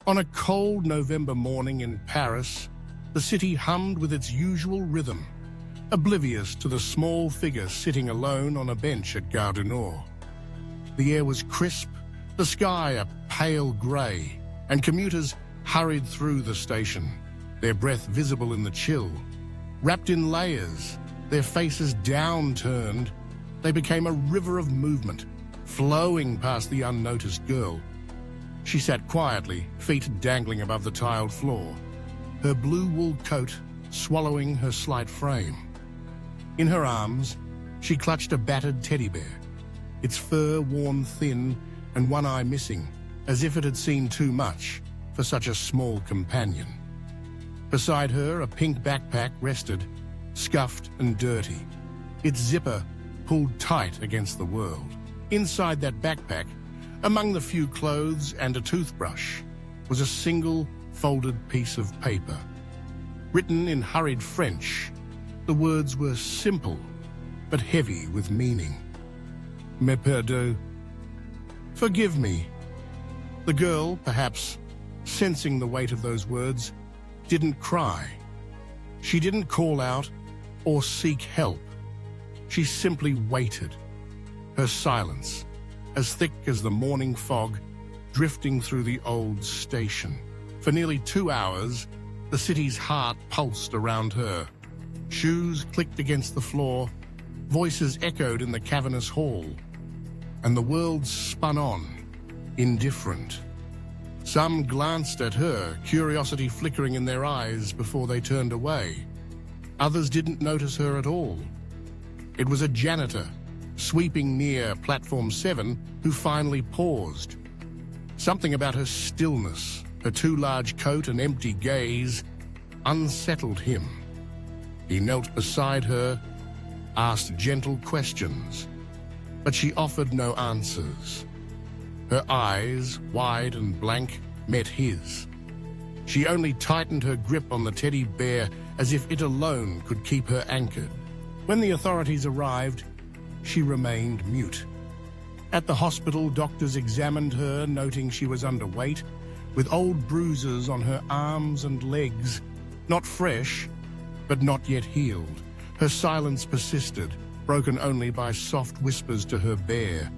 On a cold November morning in Paris, the city hummed with its usual rhythm, oblivious to the small figure sitting alone on a bench at Gare du Nord. The air was crisp, the sky a pale grey, and commuters hurried through the station, their breath visible in the chill. Wrapped in layers, their faces downturned, they became a river of movement, flowing past the unnoticed girl. She sat quietly, feet dangling above the tiled floor, her blue wool coat swallowing her slight frame. In her arms, she clutched a battered teddy bear, its fur worn thin and one eye missing, as if it had seen too much for such a small companion. Beside her, a pink backpack rested, scuffed and dirty, its zipper pulled tight against the world. Inside that backpack, among the few clothes and a toothbrush, was a single folded piece of paper. Written in hurried French, the words were simple but heavy with meaning. Me perdue. Forgive me. The girl, perhaps sensing the weight of those words, didn't cry. She didn't call out or seek help. She simply waited, her silence as thick as the morning fog drifting through the old station. For nearly 2 hours, the city's heart pulsed around her. Shoes clicked against the floor, voices echoed in the cavernous hall, and the world spun on, indifferent. Some glanced at her, curiosity flickering in their eyes before they turned away. Others didn't notice her at all. It was a janitor, sweeping near Platform 7, who finally paused. Something about her stillness, her too large coat and empty gaze, unsettled him. He knelt beside her, asked gentle questions, but she offered no answers. Her eyes, wide and blank, met his. She only tightened her grip on the teddy bear as if it alone could keep her anchored. When the authorities arrived, she remained mute. At the hospital, doctors examined her, noting she was underweight, with old bruises on her arms and legs, not fresh, but not yet healed. Her silence persisted, broken only by soft whispers to her bear,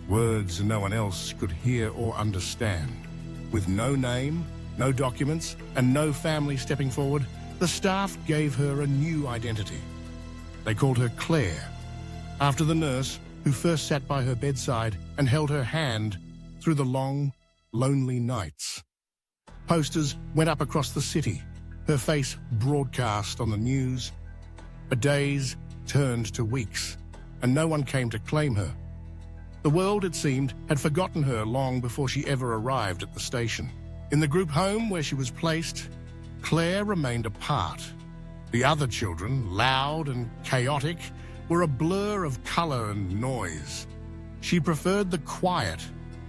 words no one else could hear or understand. With no name, no documents, and no family stepping forward, the staff gave her a new identity. They called her Claire, after the nurse who first sat by her bedside and held her hand through the long, lonely nights. Posters went up across the city, her face broadcast on the news. But days turned to weeks, and no one came to claim her. The world, it seemed, had forgotten her long before she ever arrived at the station. In the group home where she was placed, Claire remained apart. The other children, loud and chaotic, were a blur of color and noise. She preferred the quiet,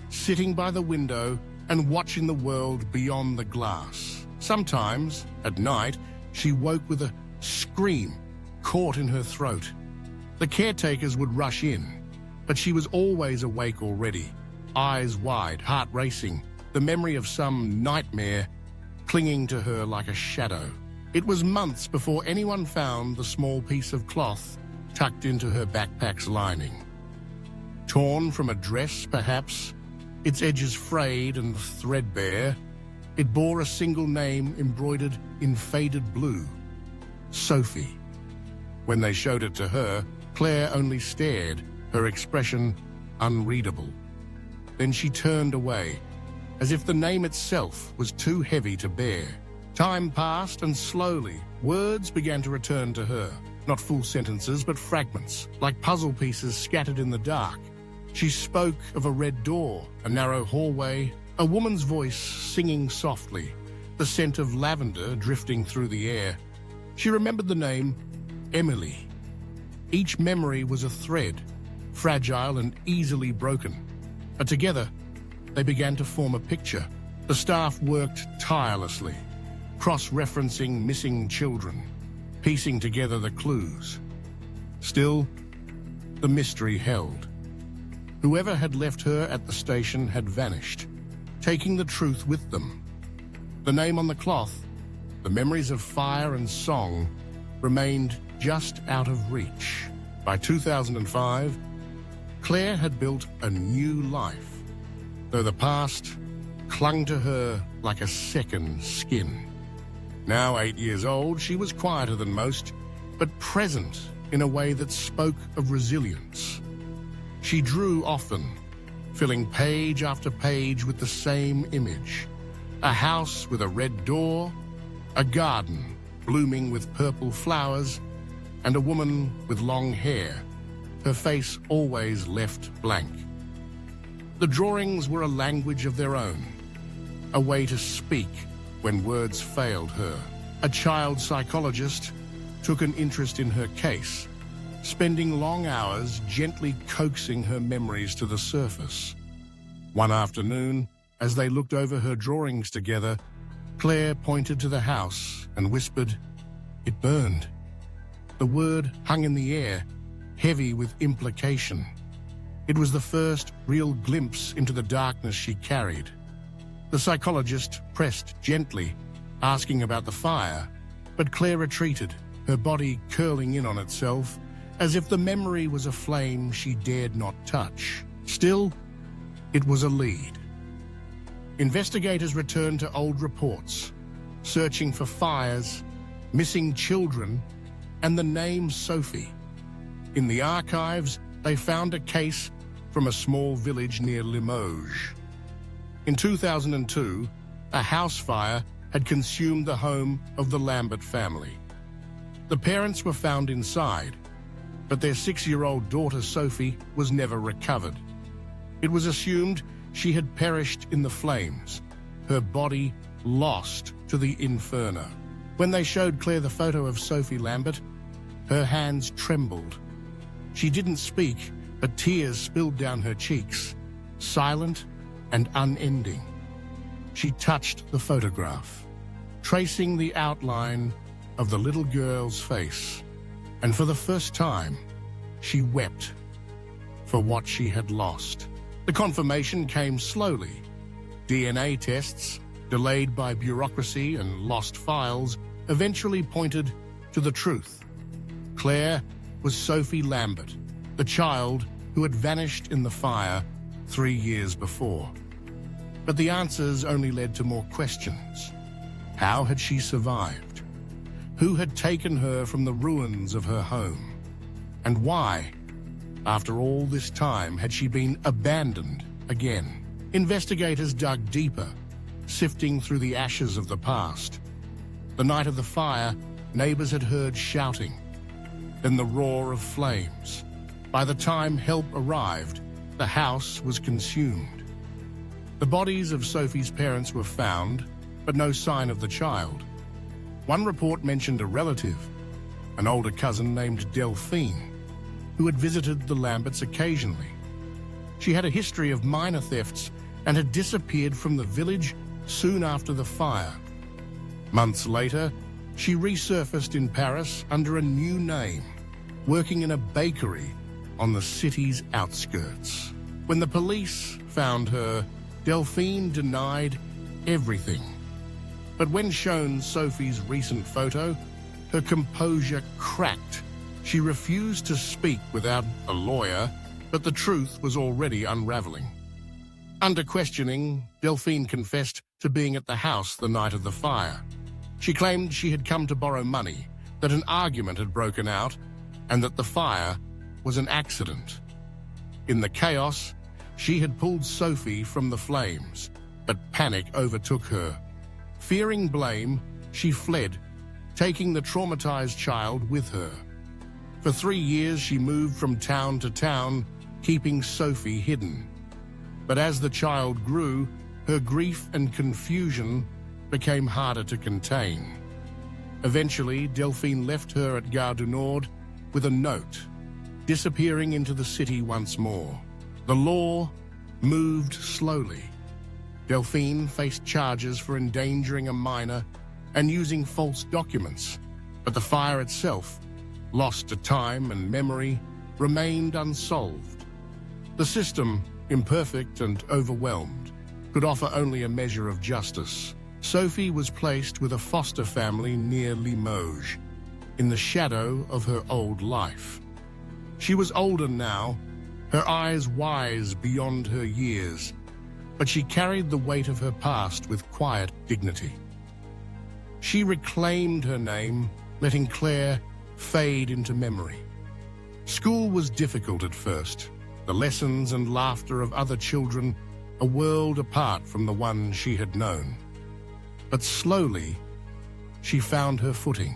sitting by the window and watching the world beyond the glass. Sometimes, at night, she woke with a scream caught in her throat. The caretakers would rush in, but she was always awake already, eyes wide, heart racing, the memory of some nightmare clinging to her like a shadow. It was months before anyone found the small piece of cloth tucked into her backpack's lining. Torn from a dress, perhaps, its edges frayed and threadbare, it bore a single name embroidered in faded blue: Sophie. When they showed it to her, Claire only stared, her expression unreadable. Then she turned away, as if the name itself was too heavy to bear. Time passed, and slowly, words began to return to her. Not full sentences, but fragments, like puzzle pieces scattered in the dark. She spoke of a red door, a narrow hallway, a woman's voice singing softly, the scent of lavender drifting through the air. She remembered the name Emily. Each memory was a thread, fragile and easily broken. But together, they began to form a picture. The staff worked tirelessly, cross-referencing missing children, piecing together the clues. Still, the mystery held. Whoever had left her at the station had vanished, taking the truth with them. The name on the cloth, the memories of fire and song, remained just out of reach. By 2005, Claire had built a new life, though the past clung to her like a second skin. Now 8 years old, she was quieter than most, but present in a way that spoke of resilience. She drew often, filling page after page with the same image: a house with a red door, a garden blooming with purple flowers, and a woman with long hair, her face always left blank. The drawings were a language of their own, a way to speak when words failed her. A child psychologist took an interest in her case, spending long hours gently coaxing her memories to the surface. One afternoon, as they looked over her drawings together, Claire pointed to the house and whispered, "It burned." The word hung in the air, heavy with implication. It was the first real glimpse into the darkness she carried. The psychologist pressed gently, asking about the fire, but Claire retreated, her body curling in on itself, as if the memory was a flame she dared not touch. Still, it was a lead. Investigators returned to old reports, searching for fires, missing children, and the name Sophie. In the archives, they found a case from a small village near Limoges. In 2002, a house fire had consumed the home of the Lambert family. The parents were found inside, but their 6-year-old daughter Sophie was never recovered. It was assumed she had perished in the flames, her body lost to the inferno. When they showed Claire the photo of Sophie Lambert, her hands trembled. She didn't speak, but tears spilled down her cheeks, silent and unending. She touched the photograph, tracing the outline of the little girl's face, and for the first time, she wept for what she had lost. The confirmation came slowly. DNA tests, delayed by bureaucracy and lost files, eventually pointed to the truth. Claire was Sophie Lambert, the child who had vanished in the fire 3 years before. But the answers only led to more questions. How had she survived? Who had taken her from the ruins of her home? And why, after all this time, had she been abandoned again? Investigators dug deeper, sifting through the ashes of the past. The night of the fire, neighbors had heard shouting, then the roar of flames. By the time help arrived, the house was consumed. The bodies of Sophie's parents were found, but no sign of the child. One report mentioned a relative, an older cousin named Delphine, who had visited the Lamberts occasionally. She had a history of minor thefts and had disappeared from the village soon after the fire. Months later, she resurfaced in Paris under a new name, working in a bakery on the city's outskirts. When the police found her, Delphine denied everything. But when shown Sophie's recent photo, her composure cracked. She refused to speak without a lawyer, but the truth was already unraveling. Under questioning, Delphine confessed to being at the house the night of the fire. She claimed she had come to borrow money, that an argument had broken out, and that the fire was an accident. In the chaos, she had pulled Sophie from the flames, but panic overtook her. Fearing blame, she fled, taking the traumatized child with her. For 3 years, she moved from town to town, keeping Sophie hidden. But as the child grew, her grief and confusion became harder to contain. Eventually, Delphine left her at Gare du Nord with a note, disappearing into the city once more. The law moved slowly. Delphine faced charges for endangering a minor and using false documents, but the fire itself, lost to time and memory, remained unsolved. The system, imperfect and overwhelmed, could offer only a measure of justice. Sophie was placed with a foster family near Limoges, in the shadow of her old life. She was older now, her eyes wise beyond her years, but she carried the weight of her past with quiet dignity. She reclaimed her name, letting Claire fade into memory. School was difficult at first, the lessons and laughter of other children a world apart from the one she had known. But slowly, she found her footing,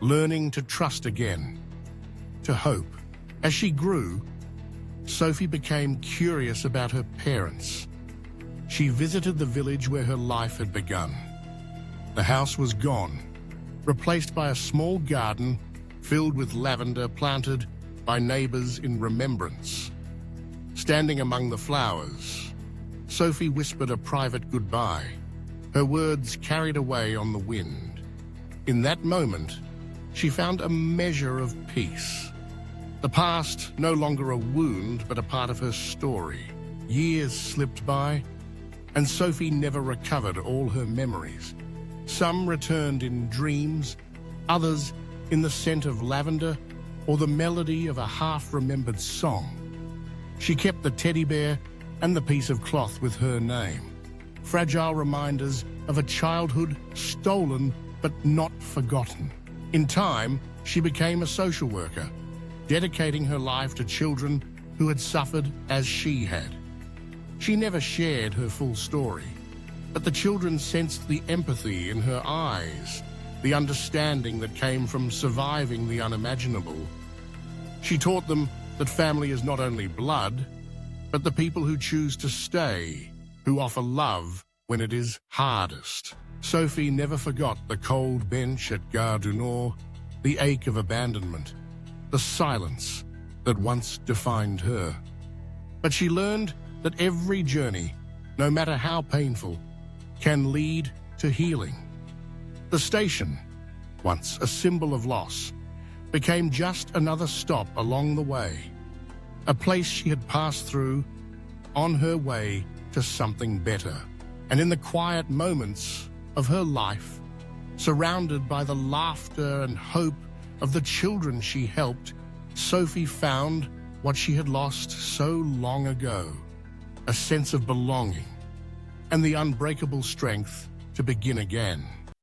learning to trust again, to hope. As she grew, Sophie became curious about her parents. She visited the village where her life had begun. The house was gone, replaced by a small garden filled with lavender planted by neighbors in remembrance. Standing among the flowers, Sophie whispered a private goodbye, her words carried away on the wind. In that moment, she found a measure of peace. The past, no longer a wound, but a part of her story. Years slipped by, and Sophie never recovered all her memories. Some returned in dreams, others in the scent of lavender or the melody of a half-remembered song. She kept the teddy bear and the piece of cloth with her name, fragile reminders of a childhood stolen but not forgotten. In time, she became a social worker, dedicating her life to children who had suffered as she had. She never shared her full story, but the children sensed the empathy in her eyes, the understanding that came from surviving the unimaginable. She taught them that family is not only blood, but the people who choose to stay, who offer love when it is hardest. Sophie never forgot the cold bench at Gare du Nord, the ache of abandonment, the silence that once defined her. But she learned that every journey, no matter how painful, can lead to healing. The station, once a symbol of loss, became just another stop along the way, a place she had passed through on her way to something better. And in the quiet moments of her life, surrounded by the laughter and hope of the children she helped, Sophie found what she had lost so long ago, a sense of belonging and the unbreakable strength to begin again.